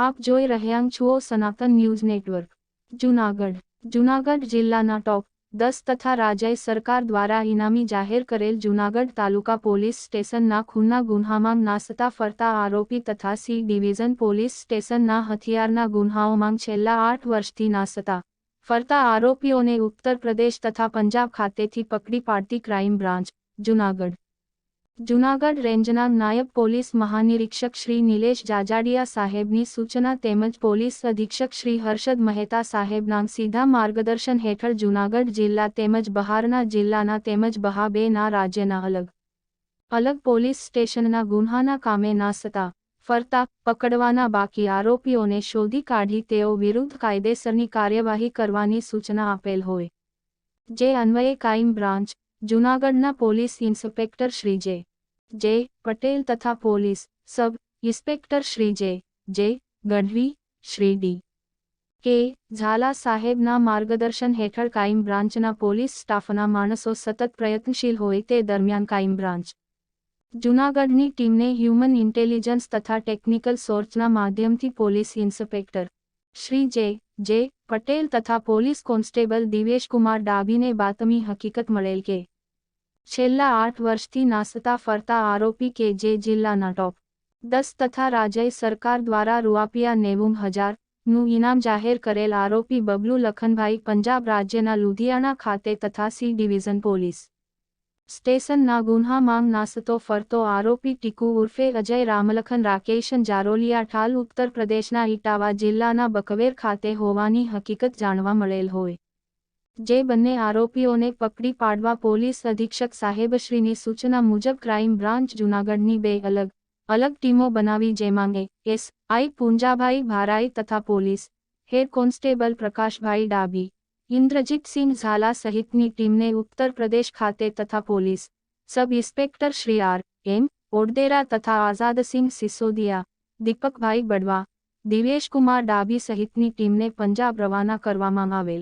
આપ જોઈ રહ્યા છો સનાતન ન્યૂઝ નેટવર્ક. જૂનાગઢ જિલ્લાના ટોપ 10 તથા રાજ્ય સરકાર દ્વારા ઇનામી જાહેર કરેલ જૂનાગઢ તાલુકા પોલીસ સ્ટેશનના ખૂનના ગુન્હામાં નાસતા ફરતા આરોપી તથા સી ડિવિઝન પોલીસ સ્ટેશનના હથિયારના ગુન્હાઓમાં છેલ્લા 8 વર્ષથી નાસતા ફરતા આરોપીઓને ઉત્તર પ્રદેશ તથા પંજાબ ખાતેથી પકડી પાડતી ક્રાઇમ બ્રાન્ચ જૂનાગઢ રેન્જના નાયબ પોલીસ મહાનિરીક્ષક શ્રી નિલેશ જાજાડિયા સાહેબની સૂચના તેમજ પોલીસ અધિક્ષક શ્રી હર્ષદ મહેતા સાહેબના સીધા માર્ગદર્શન હેઠળ જૂનાગઢ જિલ્લા તેમજ બહારના જિલ્લાના તેમજ બહારના રાજ્યના અલગ પોલીસ સ્ટેશનના ગુન્હાના કામે નાસતા ફરતા પકડવાના બાકી આરોપીઓને શોધી કાઢી તેઓ વિરુદ્ધ કાયદેસરની કાર્યવાહી કરવાની સૂચના આપેલ હોય, જે અન્વયે ક્રાઇમ બ્રાન્ચ જૂનાગઢના પોલીસ ઇન્સ્પેક્ટર શ્રી જે પટેલ તથા પોલીસ સબ ઇન્સ્પેક્ટર શ્રી જે ગઢવી શ્રી કે ઝાલા સાહેબના માર્ગદર્શન હેઠળ ક્રાઇમ બ્રાન્ચના પોલીસ સ્ટાફના માણસો સતત પ્રયત્નશીલ હોય તે દરમિયાન ક્રાઇમ બ્રાન્ચ જૂનાગઢની ટીમને હ્યુમન ઇન્ટેલિજન્સ તથા ટેકનિકલ સોર્સના માધ્યમથી પોલીસ ઇન્સ્પેક્ટર શ્રી જે પટેલ તથા પોલીસ કોન્સ્ટેબલ દિવેશકુમાર ડાભીને બાતમી હકીકત મળેલ કે છેલ્લા 8 વર્ષથી નાસતા ફરતા આરોપી કે જે જિલ્લાના ટોપ 10 તથા રાજ્ય સરકાર દ્વારા ₹90,000નું ઇનામ જાહેર કરેલ આરોપી બબલુ લખનભાઈ પંજાબ રાજ્યના લુધિયાણા ખાતે તથા સી ડિવિઝન પોલીસ સ્ટેશનના ગુન્હામાં નાસતો ફરતો આરોપી ટીકુ ઉર્ફે અજય રામલખન રાકેશન જારોલિયા ઠાલ ઉત્તર પ્રદેશના ઇટાવા જિલ્લાના બકવેર ખાતે હોવાની હકીકત જાણવા મળેલ હોય, જે બંને આરોપીઓને પકડી પાડવા પોલીસ અધિક્ષક સાહેબશ્રીની સૂચના મુજબ ક્રાઇમ બ્રાન્ચ જૂનાગઢની 2 અલગ ટીમો બનાવી જેમાં એસ.આઈ. પૂંજાભાઈ ભારાઈ તથા police head constable Prakashbhai Dabhi, Indrajitsinh Jhala સહિતની ટીમને ઉત્તર પ્રદેશ ખાતે તથા police sub inspector Shri R M. Odedara તથા આઝાદસિંહ સિસોદિયા, દીપકભાઈ બડવા, દિવેશકુમાર ડાભી સહિતની ટીમને પંજાબ રવાના કરવામાં આવેલ,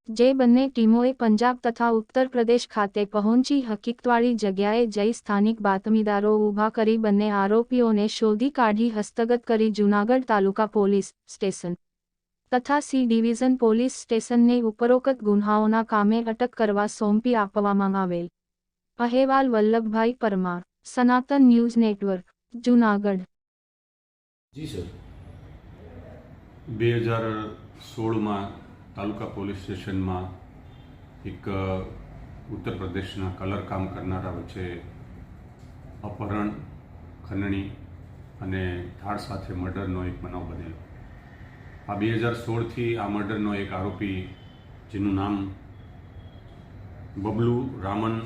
જે બંને ટીમોએ પંજાબ તથા ઉત્તર પ્રદેશ ખાતે પહોંચી હકીકતવાળી જગ્યાએ જઈ સ્થાનિક બાતમીદારો ઊભા કરી બંને આરોપીઓને શોધી કાઢી હસ્તગત કરી જૂનાગઢ તાલુકા પોલીસ સ્ટેશન તથા સી ડિવિઝન પોલીસ સ્ટેશનને ઉપરોક્ત ગુન્હાઓના કામે અટક કરવા સોંપી આપવામાં આવેલ. અહેવાલ વલ્લભભાઈ પરમાર, સનાતન ન્યૂઝ નેટવર્ક, જૂનાગઢ. જી સર, 2016માં તાલુકા પોલીસ સ્ટેશનમાં એક ઉત્તર પ્રદેશના કલર કામ કરનારા વચ્ચે અપહરણ, ખંડણી અને ધાડ સાથે મર્ડરનો એક બનાવ બનેલો. આ 2016થી આ મર્ડરનો એક આરોપી, જેનું નામ બબલુ રામન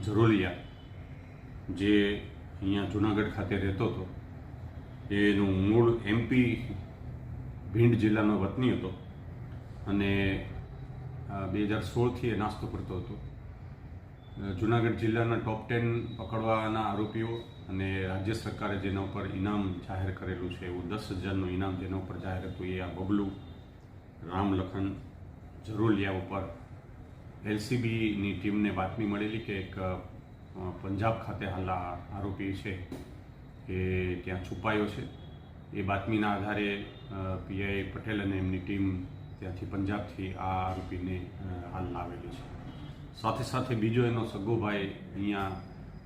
ઝરોલિયા, જે અહીંયા જૂનાગઢ ખાતે રહેતો હતો, એનું મૂળ MP ભીંડ જિલ્લાનો વતની હતો અને 2016થી એ નાસ્તો કરતો હતો. જૂનાગઢ જિલ્લાના ટોપ 10 પકડવાના આરોપીઓ અને રાજ્ય સરકારે જેના ઉપર ઇનામ જાહેર કરેલું છે, એવું 10,000નું ઇનામ જેના ઉપર જાહેર હતું, એ આ બબલુ રામલખન ઝરોલિયા ઉપર LCBની ટીમને બાતમી મળેલી કે એક પંજાબ ખાતે હાલ આ આરોપી છે એ ત્યાં છુપાયો છે. એ બાતમીના આધારે PI પટેલ અને એમની ટીમ ત્યાંથી પંજાબથી આ આરોપીને હાલ લાવેલી છે. સાથે સાથે બીજો એનો સગો ભાઈ અહીંયા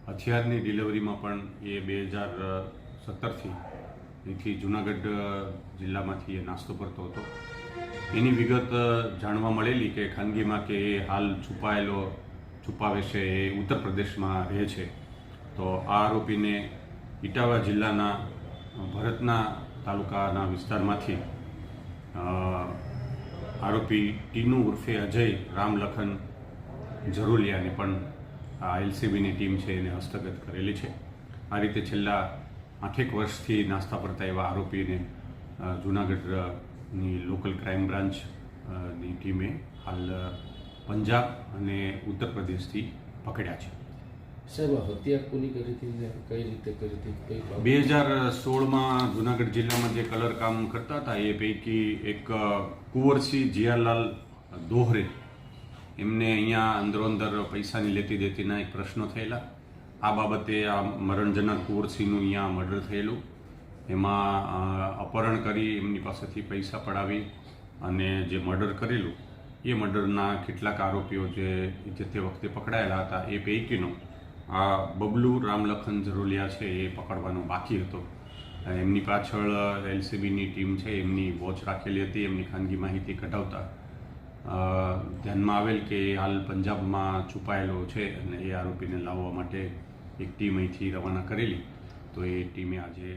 હથિયારની ડિલિવરીમાં પણ એ 2017થી અહીંથી જૂનાગઢ જિલ્લામાંથી એ નાસ્તો કરતો હતો. એની વિગત જાણવા મળેલી કે ખાનગીમાં કે એ હાલ છુપાવે છે, એ ઉત્તર પ્રદેશમાં રહે છે. તો આ આરોપીને ઇટાવા જિલ્લાના ભરતના તાલુકાના વિસ્તારમાંથી આરોપી ટીનુ ઉર્ફે અજય રામલખન ઝરોલિયાને પણ આ LCBની ટીમ છે એને હસ્તગત કરેલી છે. આ રીતે છેલ્લા 8 વર્ષથી નાસ્તા પડતા એવા આરોપીને જૂનાગઢની લોકલ ક્રાઇમ બ્રાન્ચની ટીમે હાલ પંજાબ અને ઉત્તર પ્રદેશથી પકડ્યા છે. સાહેબ, હત્યા કોની કરી હતી, કઈ રીતે કરી હતી? 2016માં જૂનાગઢ જિલ્લામાં જે કલર કામ કરતા હતા એ પૈકી એક કુંવરસિંહ જીયાલાલ દોહરે, એમને અહીંયા અંદરો અંદર પૈસાની લેતી દેતીના એક પ્રશ્નો થયેલા. આ બાબતે આ મરણજનક કુંવરસિંહનું અહીંયા મર્ડર થયેલું એમાં અપહરણ કરી એમની પાસેથી પૈસા પડાવી અને જે મર્ડર કરેલું એ મર્ડરના કેટલાક આરોપીઓ જે તે વખતે પકડાયેલા હતા એ પૈકીનો આ બબલુ રામલખન ઝરોલિયા છે એ પકડવાનો બાકી હતો. એમની પાછળ એલસીબીની ટીમ છે એમની વોચ રાખેલી હતી. એમની ખાનગી માહિતી કઢાવતા ધ્યાનમાં આવેલ કે એ હાલ પંજાબમાં છુપાયેલો છે અને એ આરોપીને લાવવા માટે એક ટીમ અહીંથી રવાના કરેલી. તો એ ટીમે આજે